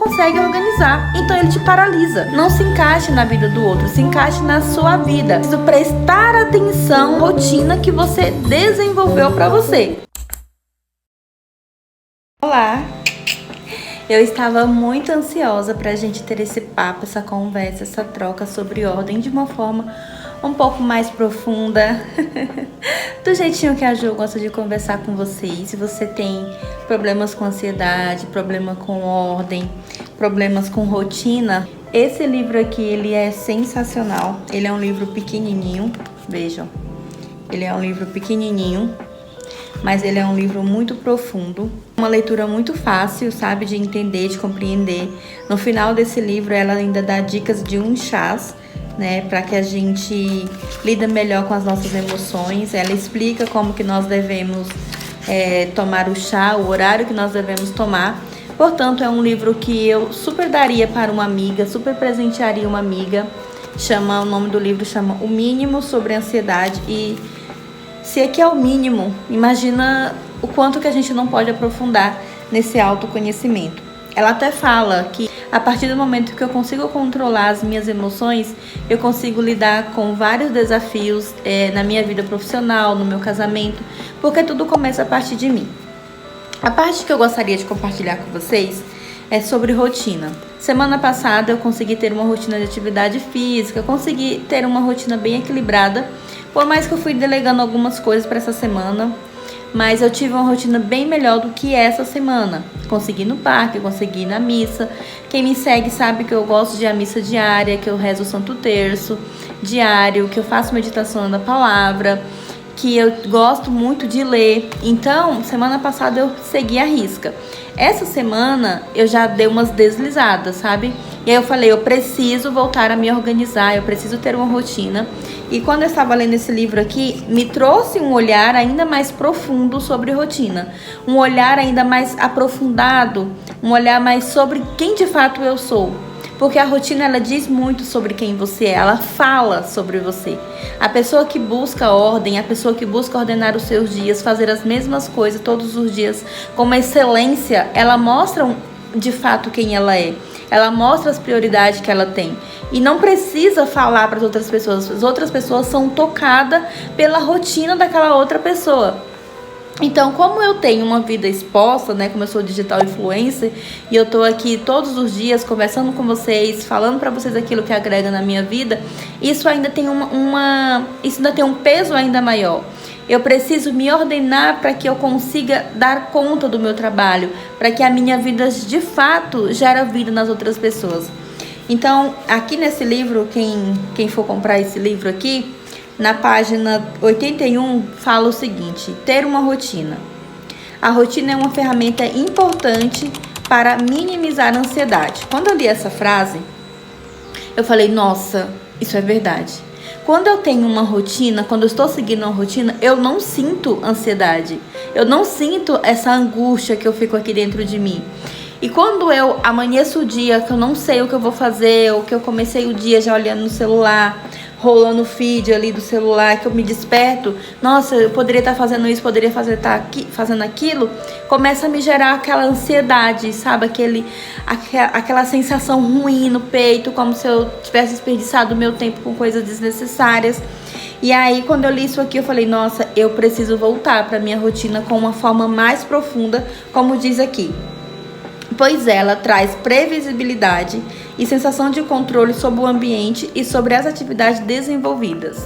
consegue organizar. Então ele te paralisa. Não se encaixe na vida do outro, se encaixe na sua vida. Preciso prestar atenção à rotina que você desenvolveu para você. Olá! Eu estava muito ansiosa para a gente ter esse papo, essa conversa, essa troca sobre ordem de uma forma um pouco mais profunda, do jeitinho que a Jo gosta de conversar com vocês. Se você tem problemas com ansiedade, problema com ordem, problemas com rotina, esse livro aqui, ele é sensacional. Ele é um livro pequenininho, vejam, ele é um livro pequenininho, mas ele é um livro muito profundo, uma leitura muito fácil, sabe, de entender, de compreender. No final desse livro, ela ainda dá dicas de uns chás, né, para que a gente lida melhor com as nossas emoções. Ela explica como que nós devemos tomar o chá, o horário que nós devemos tomar. Portanto, é um livro que eu super daria para uma amiga, super presentearia uma amiga. O nome do livro chama O Mínimo sobre Ansiedade. E se aqui é o mínimo, imagina o quanto que a gente não pode aprofundar nesse autoconhecimento. Ela até fala que a partir do momento que eu consigo controlar as minhas emoções, eu consigo lidar com vários desafios na minha vida profissional, no meu casamento, porque tudo começa a partir de mim. A parte que eu gostaria de compartilhar com vocês é sobre rotina. Semana passada eu consegui ter uma rotina de atividade física, consegui ter uma rotina bem equilibrada, por mais que eu fui delegando algumas coisas para essa semana, mas eu tive uma rotina bem melhor do que essa semana. Consegui ir no parque, consegui ir na missa. Quem me segue sabe que eu gosto de ir à missa diária, que eu rezo o Santo Terço diário, que eu faço meditação da palavra, que eu gosto muito de ler. Então, semana passada eu segui a risca. Essa semana eu já dei umas deslizadas, sabe? E aí eu falei, eu preciso voltar a me organizar, eu preciso ter uma rotina. E quando eu estava lendo esse livro aqui, me trouxe um olhar ainda mais profundo sobre rotina. Um olhar ainda mais aprofundado, um olhar mais sobre quem de fato eu sou. Porque a rotina, ela diz muito sobre quem você é, ela fala sobre você. A pessoa que busca ordem, a pessoa que busca ordenar os seus dias, fazer as mesmas coisas todos os dias com uma excelência, ela mostra de fato quem ela é. Ela mostra as prioridades que ela tem. E não precisa falar para as outras pessoas. As outras pessoas são tocadas pela rotina daquela outra pessoa. Então, como eu tenho uma vida exposta, né, como eu sou digital influencer, e eu tô aqui todos os dias conversando com vocês, falando para vocês aquilo que agrega na minha vida, isso ainda tem isso ainda tem um peso ainda maior. Eu preciso me ordenar para que eu consiga dar conta do meu trabalho, para que a minha vida de fato gere vida nas outras pessoas. Então, aqui nesse livro, quem for comprar esse livro aqui, na página 81, fala o seguinte: ter uma rotina. A rotina é uma ferramenta importante para minimizar a ansiedade. Quando eu li essa frase, eu falei, nossa, isso é verdade. Quando eu tenho uma rotina, quando eu estou seguindo uma rotina, eu não sinto ansiedade. Eu não sinto essa angústia que eu fico aqui dentro de mim. E quando eu amanheço o dia, que eu não sei o que eu vou fazer, ou que eu comecei o dia já olhando no celular, rolando o feed ali do celular, que eu me desperto, nossa, eu poderia estar fazendo isso, poderia estar fazendo aquilo, começa a me gerar aquela ansiedade, sabe? Aquela sensação ruim no peito, como se eu tivesse desperdiçado o meu tempo com coisas desnecessárias. E aí, quando eu li isso aqui, eu falei, nossa, eu preciso voltar para minha rotina com uma forma mais profunda, como diz aqui. Pois ela traz previsibilidade e sensação de controle sobre o ambiente e sobre as atividades desenvolvidas.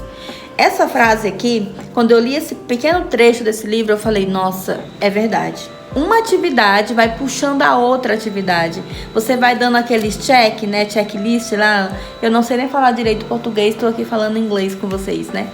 Essa frase aqui, quando eu li esse pequeno trecho desse livro, eu falei, nossa, é verdade. Uma atividade vai puxando a outra atividade. Você vai dando aqueles check, né? Checklist lá. Eu não sei nem falar direito português, estou aqui falando inglês com vocês, né?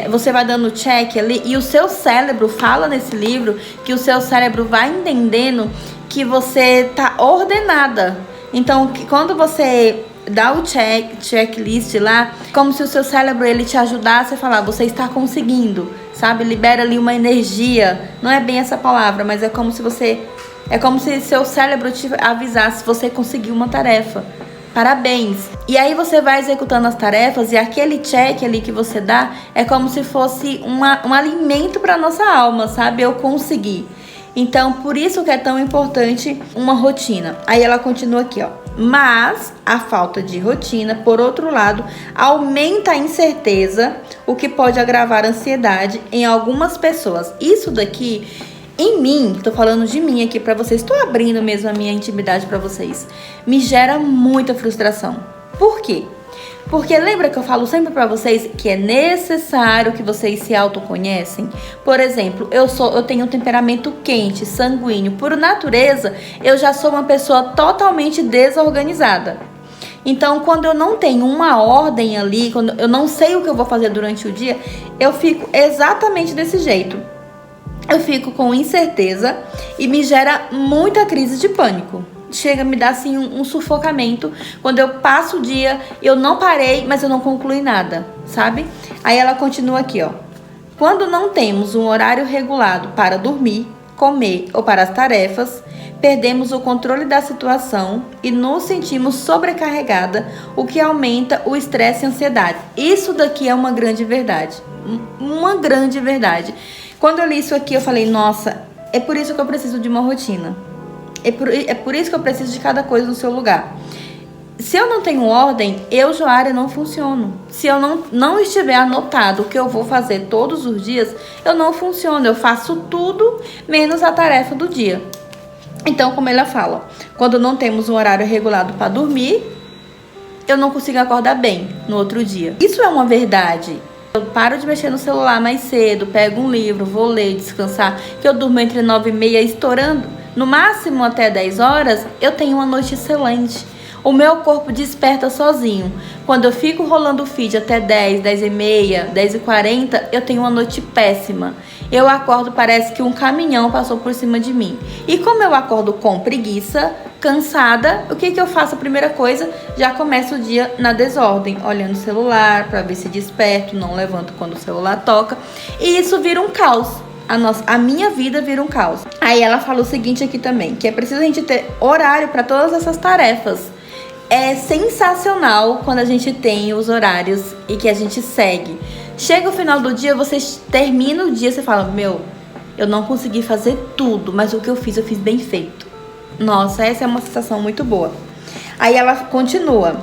Você vai dando check ali e o seu cérebro fala nesse livro que o seu cérebro vai entendendo que você tá ordenada. Então, quando você dá o checklist lá, como se o seu cérebro ele te ajudasse a falar, você está conseguindo, sabe? Libera ali uma energia. Não é bem essa palavra, mas é como se seu cérebro te avisasse, você conseguiu uma tarefa. Parabéns! E aí você vai executando as tarefas e aquele check ali que você dá é como se fosse um alimento para nossa alma, sabe? Eu consegui. Então, por isso que é tão importante uma rotina. Aí ela continua aqui, ó. Mas a falta de rotina, por outro lado, aumenta a incerteza, o que pode agravar a ansiedade em algumas pessoas. Isso daqui, em mim, tô falando de mim aqui pra vocês, tô abrindo mesmo a minha intimidade pra vocês, me gera muita frustração. Por quê? Porque lembra que eu falo sempre pra vocês que é necessário que vocês se autoconhecem? Por exemplo, eu tenho um temperamento quente, sanguíneo. Por natureza, eu já sou uma pessoa totalmente desorganizada. Então, quando eu não tenho uma ordem ali, quando eu não sei o que eu vou fazer durante o dia, eu fico exatamente desse jeito. Eu fico com incerteza e me gera muita crise de pânico. Chega a me dar assim um sufocamento quando eu passo o dia, eu não parei, mas eu não concluí nada, sabe? Aí ela continua aqui, ó. Quando não temos um horário regulado para dormir, comer ou para as tarefas, perdemos o controle da situação e nos sentimos sobrecarregada, o que aumenta o estresse e a ansiedade. Isso daqui é uma grande verdade. Uma grande verdade. Quando eu li isso aqui, eu falei, nossa, é por isso que eu preciso de uma rotina. É por isso que eu preciso de cada coisa no seu lugar. Se eu não tenho ordem, eu, Joária, não funciono. Se eu não estiver anotado o que eu vou fazer todos os dias, eu não funciono. Eu faço tudo menos a tarefa do dia. Então, como ela fala, quando não temos um horário regulado para dormir, eu não consigo acordar bem no outro dia. Isso é uma verdade. Eu paro de mexer no celular mais cedo, pego um livro, vou ler, descansar, que eu durmo entre 9h30 estourando. No máximo até 10 horas, eu tenho uma noite excelente. O meu corpo desperta sozinho. Quando eu fico rolando o feed até 10, 10h30, 10h40, eu tenho uma noite péssima. Eu acordo, parece que um caminhão passou por cima de mim. E como eu acordo com preguiça, cansada, o que eu faço? A primeira coisa, já começo o dia na desordem, olhando o celular para ver se desperto, não levanto quando o celular toca. E isso vira um caos. A minha vida vira um caos. Aí ela fala o seguinte aqui também, que é preciso a gente ter horário para todas essas tarefas. É sensacional quando a gente tem os horários e que a gente segue. Chega o final do dia, você termina o dia, você fala, meu, eu não consegui fazer tudo, mas o que eu fiz bem feito. Nossa, essa é uma sensação muito boa. Aí ela continua.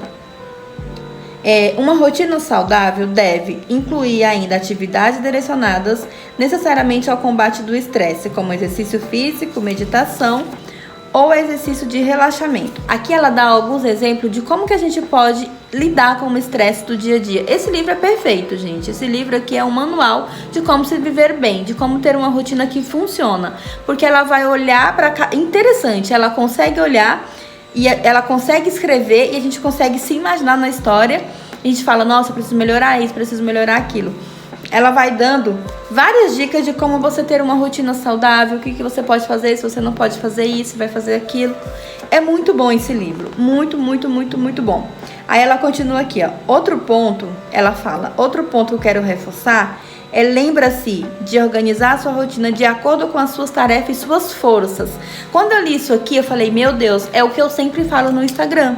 Uma rotina saudável deve incluir ainda atividades direcionadas necessariamente ao combate do estresse, como exercício físico, meditação ou exercício de relaxamento. Aqui ela dá alguns exemplos de como que a gente pode lidar com o estresse do dia a dia. Esse livro é perfeito, gente. Esse livro aqui é um manual de como se viver bem, de como ter uma rotina que funciona, porque ela vai olhar para... Interessante, ela consegue olhar e ela consegue escrever e a gente consegue se imaginar na história. A gente fala, nossa, preciso melhorar isso, preciso melhorar aquilo. Ela vai dando várias dicas de como você ter uma rotina saudável, o que você pode fazer, se você não pode fazer isso, vai fazer aquilo. É muito bom esse livro, muito, muito, muito, muito bom. Aí ela continua aqui, ó. Outro ponto que eu quero reforçar é lembra-se de organizar a sua rotina de acordo com as suas tarefas e suas forças. Quando eu li isso aqui, eu falei, meu Deus, é o que eu sempre falo no Instagram.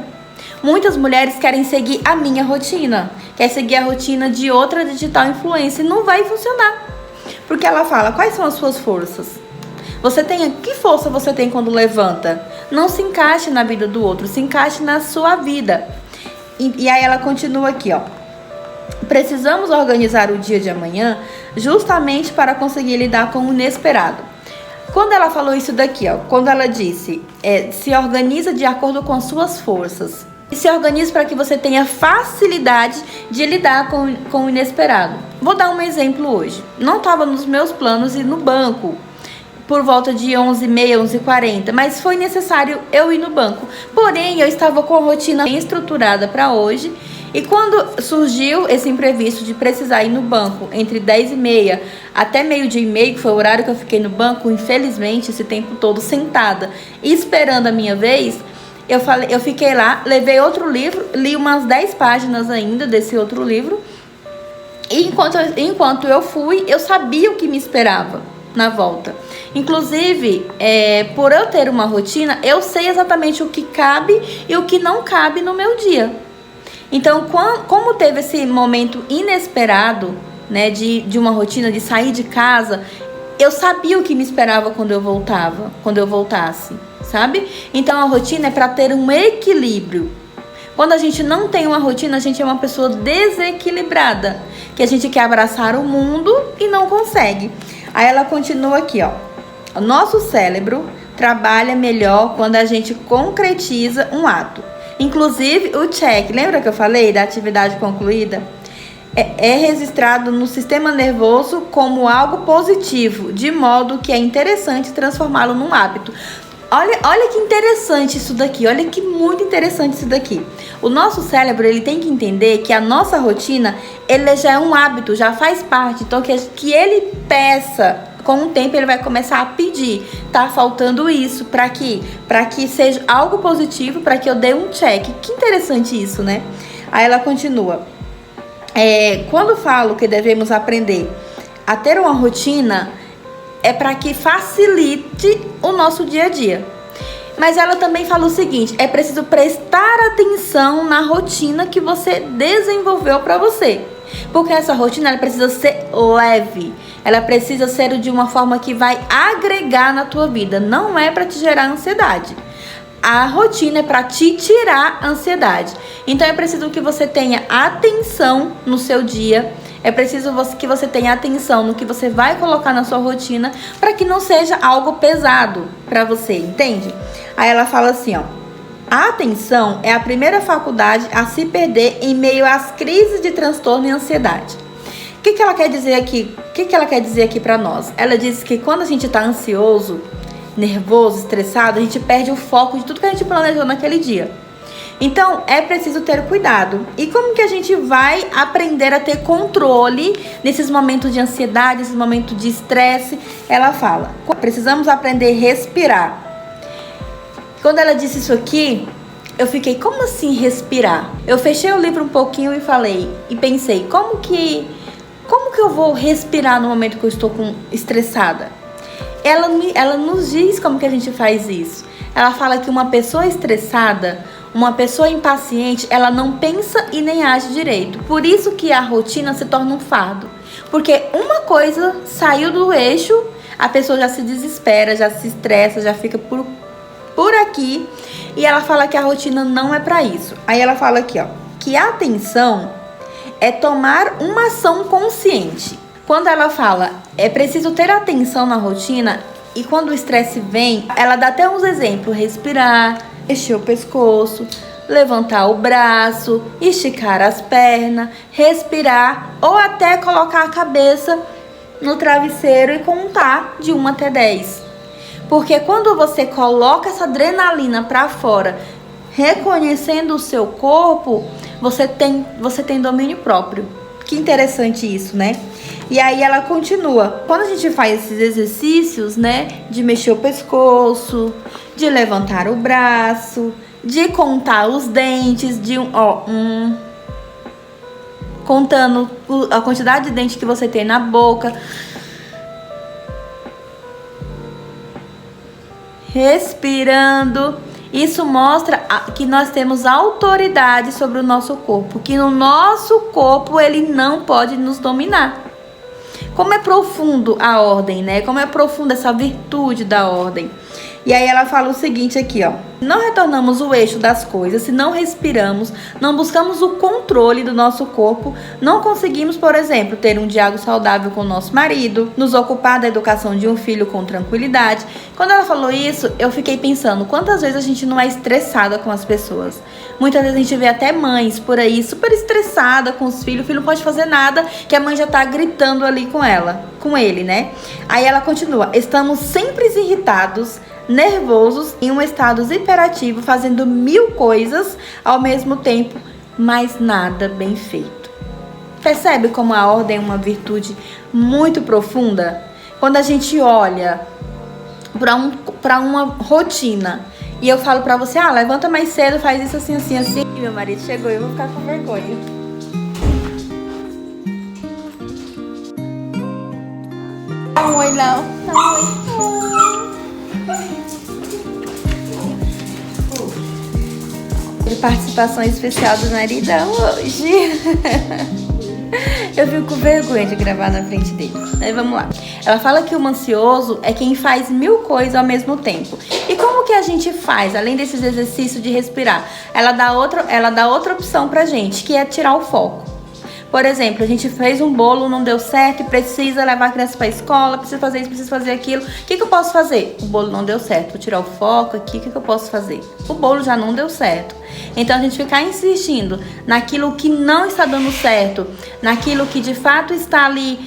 Muitas mulheres querem seguir a minha rotina, quer seguir a rotina de outra digital influencer, não vai funcionar. Porque ela fala, quais são as suas forças? Que força você tem quando levanta? Não se encaixe na vida do outro, se encaixe na sua vida. E aí ela continua aqui, ó. Precisamos organizar o dia de amanhã justamente para conseguir lidar com o inesperado. Quando ela falou isso daqui, ó, quando ela disse, se organiza de acordo com as suas forças. E se organize para que você tenha facilidade de lidar com o inesperado. Vou dar um exemplo hoje. Não estava nos meus planos ir no banco por volta de 11h30, 11h40, mas foi necessário eu ir no banco. Porém, eu estava com a rotina bem estruturada para hoje. E quando surgiu esse imprevisto de precisar ir no banco entre 10h30 até 12h30, que foi o horário que eu fiquei no banco, infelizmente, esse tempo todo sentada, esperando a minha vez, eu fiquei lá, levei outro livro, li umas 10 páginas ainda desse outro livro. E enquanto eu fui, eu sabia o que me esperava na volta. Inclusive, por eu ter uma rotina, eu sei exatamente o que cabe e o que não cabe no meu dia. Então, como teve esse momento inesperado, né, de uma rotina, de sair de casa, eu sabia o que me esperava quando eu voltasse, sabe? Então a rotina é para ter um equilíbrio. Quando a gente não tem uma rotina, a gente é uma pessoa desequilibrada, que a gente quer abraçar o mundo e não consegue. Aí ela continua aqui, ó. O nosso cérebro trabalha melhor quando a gente concretiza um ato. Inclusive o check, lembra que eu falei da atividade concluída? É registrado no sistema nervoso como algo positivo, de modo que é interessante transformá-lo num hábito. Olha que interessante isso daqui, olha que muito interessante isso daqui. O nosso cérebro, ele tem que entender que a nossa rotina, ele já é um hábito, já faz parte. Então que ele peça, com o tempo ele vai começar a pedir, tá faltando isso, para que seja algo positivo, para que eu dê um check. Que interessante isso, né? Aí ela continua. Quando falo que devemos aprender a ter uma rotina, é para que facilite o nosso dia a dia. Mas ela também fala o seguinte: é preciso prestar atenção na rotina que você desenvolveu para você. Porque essa rotina, ela precisa ser leve. Ela precisa ser de uma forma que vai agregar na tua vida. Não é para te gerar ansiedade. A rotina é para te tirar a ansiedade. Então é preciso que você tenha atenção no seu dia. É preciso que você tenha atenção no que você vai colocar na sua rotina, para que não seja algo pesado para você, entende? Aí ela fala assim, ó: a atenção é a primeira faculdade a se perder em meio às crises de transtorno e ansiedade. O que ela quer dizer aqui? O que ela quer dizer aqui para nós? Ela diz que quando a gente está ansioso, nervoso, estressado, a gente perde o foco de tudo que a gente planejou naquele dia. Então, é preciso ter cuidado. E como que a gente vai aprender a ter controle nesses momentos de ansiedade, nesses momentos de estresse? Ela fala: precisamos aprender a respirar. Quando ela disse isso aqui, eu fiquei: como assim respirar? Eu fechei o livro um pouquinho e pensei: como que eu vou respirar no momento que eu estou estressada? Ela nos diz como que a gente faz isso. Ela fala que uma pessoa estressada, uma pessoa impaciente, ela não pensa e nem age direito. Por isso que a rotina se torna um fardo. Porque uma coisa saiu do eixo, a pessoa já se desespera, já se estressa, já fica por aqui. E ela fala que a rotina não é para isso. Aí ela fala aqui, ó, que a atenção é tomar uma ação consciente. Quando ela fala, é preciso ter atenção na rotina, e quando o estresse vem, ela dá até uns exemplos: respirar, mexer o pescoço, levantar o braço, esticar as pernas, respirar, ou até colocar a cabeça no travesseiro e contar de 1 até 10. Porque quando você coloca essa adrenalina para fora, reconhecendo o seu corpo, você tem domínio próprio. Que interessante isso, né? E aí ela continua: quando a gente faz esses exercícios, né, de mexer o pescoço, de levantar o braço, de contar os dentes, contando a quantidade de dentes que você tem na boca, respirando, isso mostra que nós temos autoridade sobre o nosso corpo, que no nosso corpo ele não pode nos dominar. Como é profundo a ordem, né? Como é profunda essa virtude da ordem. E aí ela fala o seguinte aqui, ó: não retornamos o eixo das coisas se não respiramos, não buscamos o controle do nosso corpo, não conseguimos, por exemplo, ter um diálogo saudável com o nosso marido, nos ocupar da educação de um filho com tranquilidade. Quando ela falou isso, eu fiquei pensando: quantas vezes a gente não é estressada com as pessoas? Muitas vezes a gente vê até mães por aí super estressada com os filhos, o filho não pode fazer nada, que a mãe já tá gritando ali com ele, né? Aí ela continua: estamos sempre irritados, nervosos, em um estado hiperativo, fazendo 1000 coisas ao mesmo tempo, mas nada bem feito. Percebe como a ordem é uma virtude muito profunda? Quando a gente olha para uma rotina e eu falo para você: levanta mais cedo, faz isso assim, assim, assim, e meu marido chegou e eu vou ficar com vergonha. Oi, não. Participação especial do maridão hoje. Eu fico com vergonha de gravar na frente dele. Aí vamos lá. Ela fala que o ansioso é quem faz 1000 coisas ao mesmo tempo. E como que a gente faz, além desses exercícios de respirar? Ela dá outra opção pra gente, que é tirar o foco. Por exemplo, a gente fez um bolo, não deu certo e precisa levar a criança para a escola, precisa fazer isso, precisa fazer aquilo. O que eu posso fazer? O bolo não deu certo, vou tirar o foco aqui, o que eu posso fazer? O bolo já não deu certo. Então a gente ficar insistindo naquilo que não está dando certo, naquilo que de fato está ali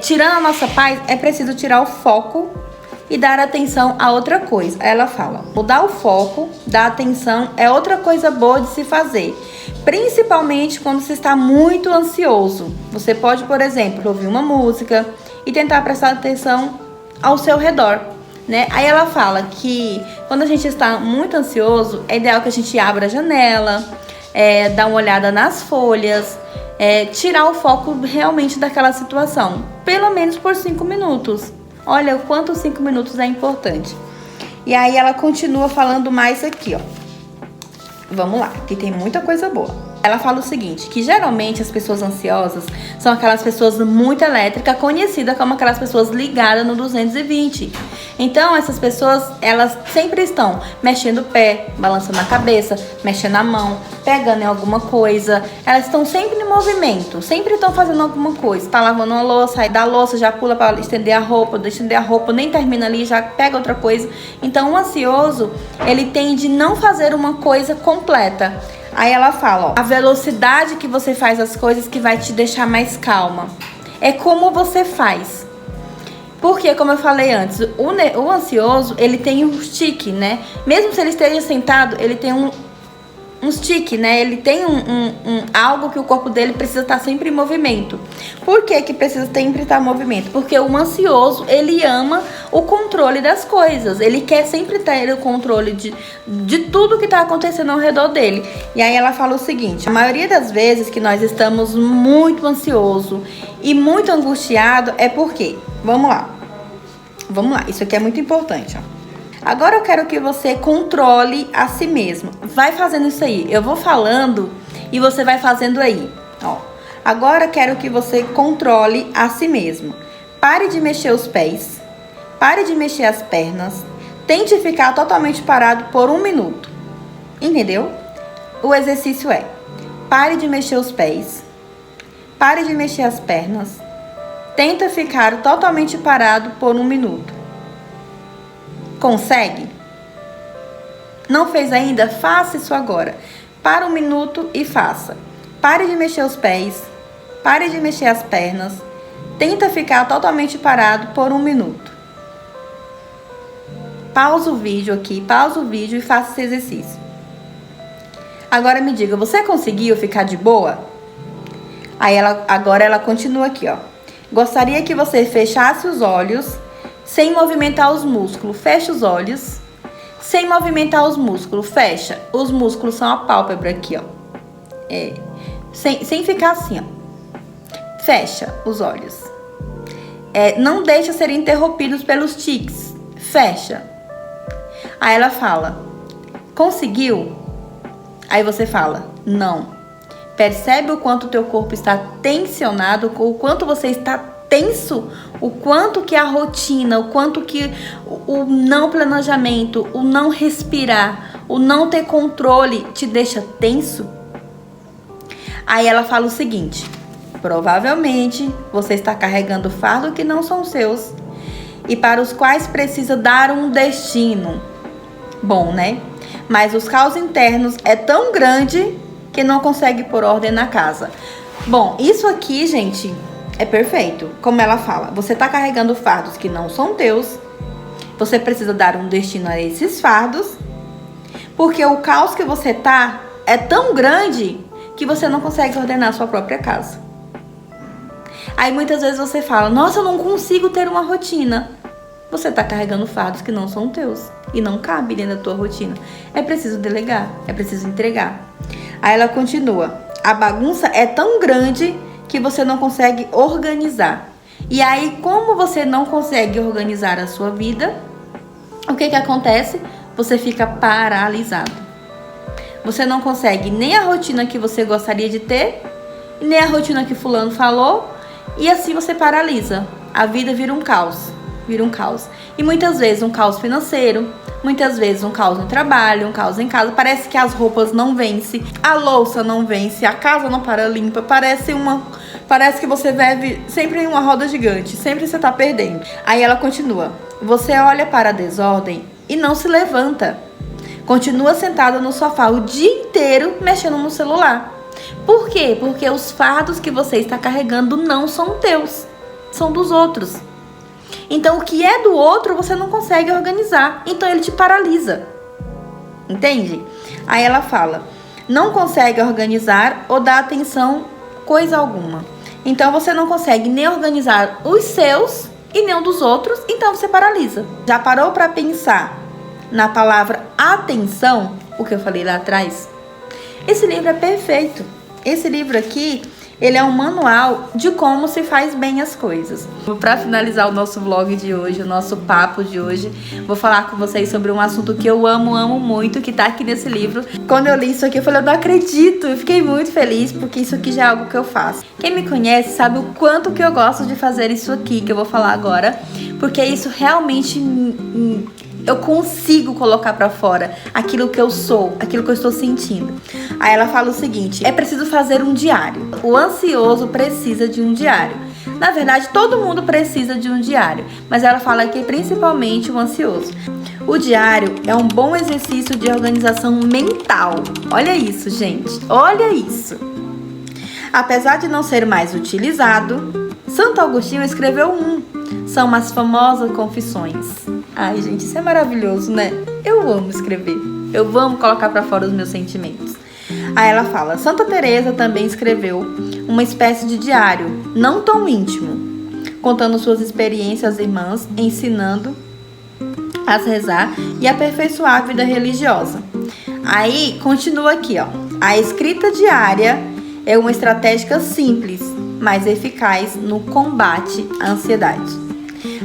tirando a nossa paz, é preciso tirar o foco e dar atenção a outra coisa. Ela fala, mudar o foco, dar atenção é outra coisa boa de se fazer. Principalmente quando você está muito ansioso. Você pode, por exemplo, ouvir uma música e tentar prestar atenção ao seu redor, né? Aí ela fala que quando a gente está muito ansioso, é ideal que a gente abra a janela, dar uma olhada nas folhas, tirar o foco realmente daquela situação. Pelo menos por 5 minutos. Olha o quanto 5 minutos é importante. E aí ela continua falando mais aqui, ó. Vamos lá, que tem muita coisa boa. Ela fala o seguinte, que geralmente as pessoas ansiosas são aquelas pessoas muito elétricas, conhecidas como aquelas pessoas ligadas no 220. Então, essas pessoas, elas sempre estão mexendo o pé, balançando a cabeça, mexendo a mão, pegando em alguma coisa. Elas estão sempre em movimento, sempre estão fazendo alguma coisa. Tá lavando uma louça, aí da louça já pula para estender a roupa, nem termina ali, já pega outra coisa. Então, o ansioso, ele tende a não fazer uma coisa completa. Aí ela fala, ó, a velocidade que você faz as coisas que vai te deixar mais calma. É como você faz. Porque, como eu falei antes, o ansioso, ele tem um tique, né? Mesmo se ele esteja sentado, ele tem um tique, né? Ele tem algo que o corpo dele precisa estar sempre em movimento. Por que precisa sempre estar em movimento? Porque o ansioso, ele ama o controle das coisas. Ele quer sempre ter o controle de tudo que está acontecendo ao redor dele. E aí ela fala o seguinte, a maioria das vezes que nós estamos muito ansioso e muito angustiado é porque, vamos lá, isso aqui é muito importante, ó. Agora eu quero que você controle a si mesmo. Vai fazendo isso aí. Eu vou falando e você vai fazendo aí. Ó. Agora eu quero que você controle a si mesmo. Pare de mexer os pés. Pare de mexer as pernas. Tente ficar totalmente parado por 1 minuto. Entendeu? O exercício é: pare de mexer os pés. Pare de mexer as pernas. Tenta ficar totalmente parado por 1 minuto. Consegue? Não fez ainda? Faça isso agora. Para 1 minuto e faça. Pare de mexer os pés. Pare de mexer as pernas. Tenta ficar totalmente parado por 1 minuto. Pausa o vídeo aqui. Pausa o vídeo e faça esse exercício. Agora me diga, você conseguiu ficar de boa? Aí agora ela continua aqui, ó. Gostaria que você fechasse os olhos sem movimentar os músculos. Fecha os olhos. Sem movimentar os músculos. Fecha. Os músculos são a pálpebra aqui, ó. Sem ficar assim, ó. Fecha os olhos. Não deixa serem interrompidos pelos tiques. Fecha. Aí ela fala, conseguiu? Aí você fala, não. Percebe o quanto o teu corpo está tensionado, o quanto você está tenso, o quanto que a rotina, o quanto que o não planejamento, o não respirar, o não ter controle te deixa tenso? Aí ela fala o seguinte, provavelmente você está carregando fardos que não são seus e para os quais precisa dar um destino. Bom, né? Mas os caos internos é tão grande que não consegue pôr ordem na casa. Bom, isso aqui, gente, é perfeito. Como ela fala, você está carregando fardos que não são teus. Você precisa dar um destino a esses fardos. Porque o caos que você tá é tão grande que você não consegue ordenar a sua própria casa. Aí muitas vezes você fala, nossa, eu não consigo ter uma rotina. Você está carregando fardos que não são teus e não cabe dentro da tua rotina. É preciso delegar, é preciso entregar. Aí ela continua, a bagunça é tão grande que você não consegue organizar. E aí, como você não consegue organizar a sua vida, o que acontece? Você fica paralisado. Você não consegue nem a rotina que você gostaria de ter nem a rotina que fulano falou, e assim você paralisa. A vida vira um caos. Vira um caos. E muitas vezes um caos financeiro, muitas vezes um caos no trabalho, um caos em casa. Parece que as roupas não vencem, a louça não vence, a casa não para limpa. Parece que você vive sempre em uma roda gigante, sempre você tá perdendo. Aí ela continua: você olha para a desordem e não se levanta. Continua sentada no sofá o dia inteiro mexendo no celular. Por quê? Porque os fardos que você está carregando não são teus, são dos outros. Então o que é do outro você não consegue organizar, então ele te paralisa. Entende? Aí ela fala: não consegue organizar ou dar atenção coisa alguma. Então você não consegue nem organizar os seus e nem o dos outros, então você paralisa. Já parou para pensar na palavra atenção, o que eu falei lá atrás? Esse livro é perfeito. Esse livro aqui, ele é um manual de como se faz bem as coisas. Para finalizar o nosso vlog de hoje, o nosso papo de hoje, vou falar com vocês sobre um assunto que eu amo muito, que tá aqui nesse livro. Quando eu li isso aqui, eu falei: eu não acredito. Eu fiquei muito feliz, porque isso aqui já é algo que eu faço. Quem me conhece sabe o quanto que eu gosto de fazer isso aqui, que eu vou falar agora, porque isso realmente eu consigo colocar pra fora aquilo que eu sou, aquilo que eu estou sentindo. Aí ela fala o seguinte: é preciso fazer um diário. O ansioso precisa de um diário. Na verdade, todo mundo precisa de um diário, mas ela fala que principalmente o ansioso. O diário é um bom exercício de organização mental. Olha isso, gente. Olha isso. Apesar de não ser mais utilizado, Santo Agostinho escreveu um. São as famosas confissões. Ai, gente, isso é maravilhoso, né? Eu amo escrever. Eu amo colocar pra fora os meus sentimentos. Aí ela fala: Santa Teresa também escreveu uma espécie de diário, não tão íntimo, contando suas experiências às irmãs, ensinando a rezar e aperfeiçoar a vida religiosa. Aí continua aqui, ó: a escrita diária é uma estratégia simples, mas eficaz no combate à ansiedade.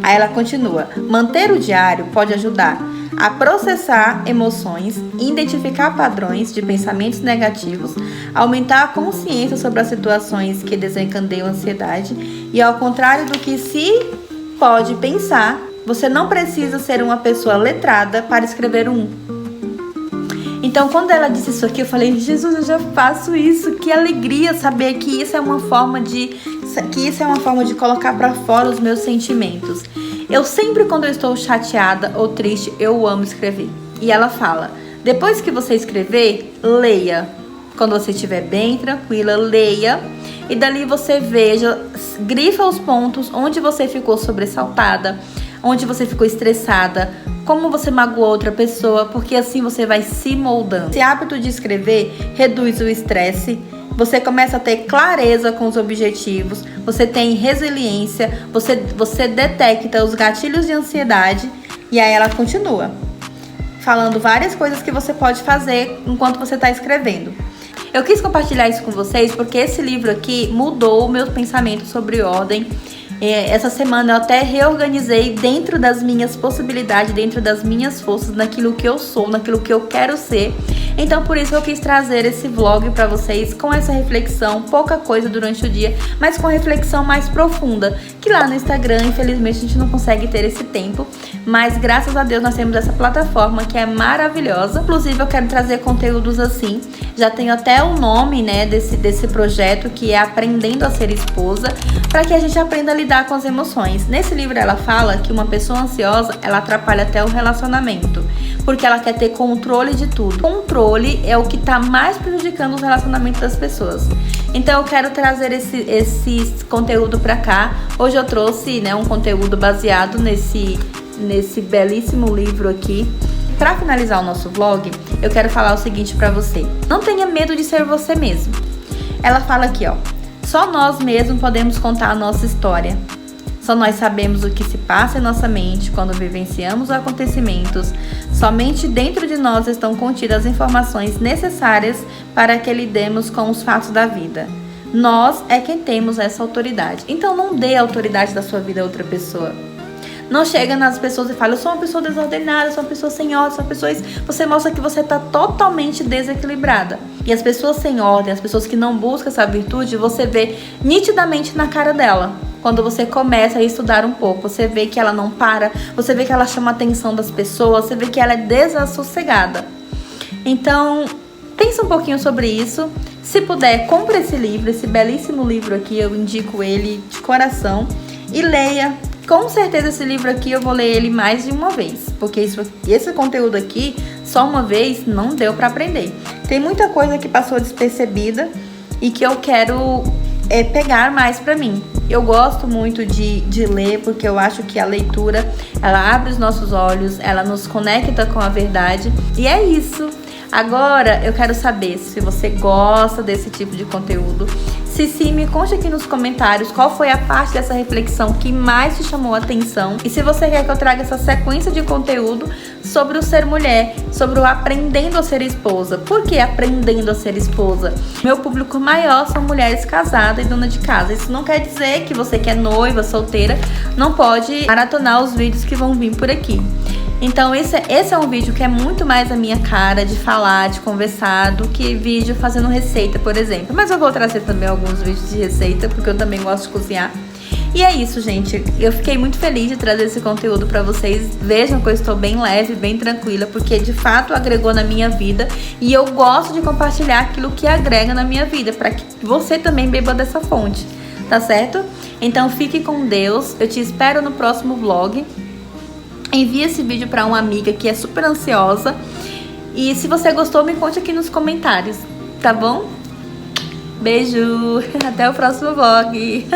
Aí ela continua: manter o diário pode ajudar a processar emoções, identificar padrões de pensamentos negativos, aumentar a consciência sobre as situações que desencadeiam a ansiedade e, ao contrário do que se pode pensar, você não precisa ser uma pessoa letrada para escrever um. Então, quando ela disse isso aqui, eu falei: Jesus, eu já faço isso. Que alegria saber que isso é uma forma de colocar para fora os meus sentimentos. Eu sempre, quando eu estou chateada ou triste, eu amo escrever. E ela fala: depois que você escrever, leia. Quando você estiver bem tranquila, leia. E dali você veja, grifa os pontos onde você ficou sobressaltada, onde você ficou estressada, como você magoou outra pessoa, porque assim você vai se moldando. Esse hábito de escrever reduz o estresse, você começa a ter clareza com os objetivos, você tem resiliência, você detecta os gatilhos de ansiedade. E aí ela continua falando várias coisas que você pode fazer enquanto você está escrevendo. Eu quis compartilhar isso com vocês porque esse livro aqui mudou o meu pensamento sobre ordem. Essa semana eu até reorganizei dentro das minhas possibilidades, dentro das minhas forças, naquilo que eu sou, naquilo que eu quero ser. Então por isso eu quis trazer esse vlog pra vocês com essa reflexão, pouca coisa durante o dia, mas com reflexão mais profunda, que lá no Instagram, infelizmente, a gente não consegue ter esse tempo, mas graças a Deus nós temos essa plataforma que é maravilhosa. Inclusive eu quero trazer conteúdos assim, já tenho até o nome, né, desse projeto, que é Aprendendo a Ser Esposa, para que a gente aprenda a lidar com as emoções. Nesse livro ela fala que uma pessoa ansiosa, ela atrapalha até o relacionamento, porque ela quer ter controle de tudo. Controle é o que está mais prejudicando os relacionamentos das pessoas. Então eu quero trazer esse conteúdo para cá. Hoje eu trouxe, né, um conteúdo baseado nesse belíssimo livro aqui. Para finalizar o nosso vlog, eu quero falar o seguinte para você: não tenha medo de ser você mesmo. Ela fala aqui, ó: só nós mesmos podemos contar a nossa história. Só nós sabemos o que se passa em nossa mente quando vivenciamos os acontecimentos. Somente dentro de nós estão contidas as informações necessárias para que lidemos com os fatos da vida. Nós é quem temos essa autoridade. Então não dê a autoridade da sua vida a outra pessoa. Não chega nas pessoas e fala, eu sou uma pessoa desordenada, eu sou uma pessoa sem ordem, sou uma pessoa... Você mostra que você tá totalmente desequilibrada. E as pessoas sem ordem, as pessoas que não buscam essa virtude, você vê nitidamente na cara dela. Quando você começa a estudar um pouco, você vê que ela não para, você vê que ela chama a atenção das pessoas, você vê que ela é desassossegada. Então, pensa um pouquinho sobre isso. Se puder, compre esse livro, esse belíssimo livro aqui, eu indico ele de coração. E leia. Com certeza esse livro aqui eu vou ler ele mais de uma vez, porque esse conteúdo aqui, só uma vez, não deu pra aprender. Tem muita coisa que passou despercebida e que eu quero pegar mais pra mim. Eu gosto muito de ler, porque eu acho que a leitura, ela abre os nossos olhos, ela nos conecta com a verdade. E é isso. Agora eu quero saber se você gosta desse tipo de conteúdo. Se sim, me conte aqui nos comentários qual foi a parte dessa reflexão que mais te chamou a atenção. E se você quer que eu traga essa sequência de conteúdo sobre o ser mulher, sobre o aprendendo a ser esposa. Por que aprendendo a ser esposa? Meu público maior são mulheres casadas e dona de casa. Isso não quer dizer que você que é noiva, solteira, não pode maratonar os vídeos que vão vir por aqui. Então esse é um vídeo que é muito mais a minha cara de falar, de conversar, do que vídeo fazendo receita, por exemplo. Mas eu vou trazer também alguns vídeos de receita, porque eu também gosto de cozinhar. E é isso, gente. Eu fiquei muito feliz de trazer esse conteúdo pra vocês. Vejam que eu estou bem leve, bem tranquila, porque de fato agregou na minha vida. E eu gosto de compartilhar aquilo que agrega na minha vida, pra que você também beba dessa fonte, tá certo? Então fique com Deus. Eu te espero no próximo vlog. Envie esse vídeo para uma amiga que é super ansiosa. E se você gostou, me conte aqui nos comentários, tá bom? Beijo! Até o próximo vlog!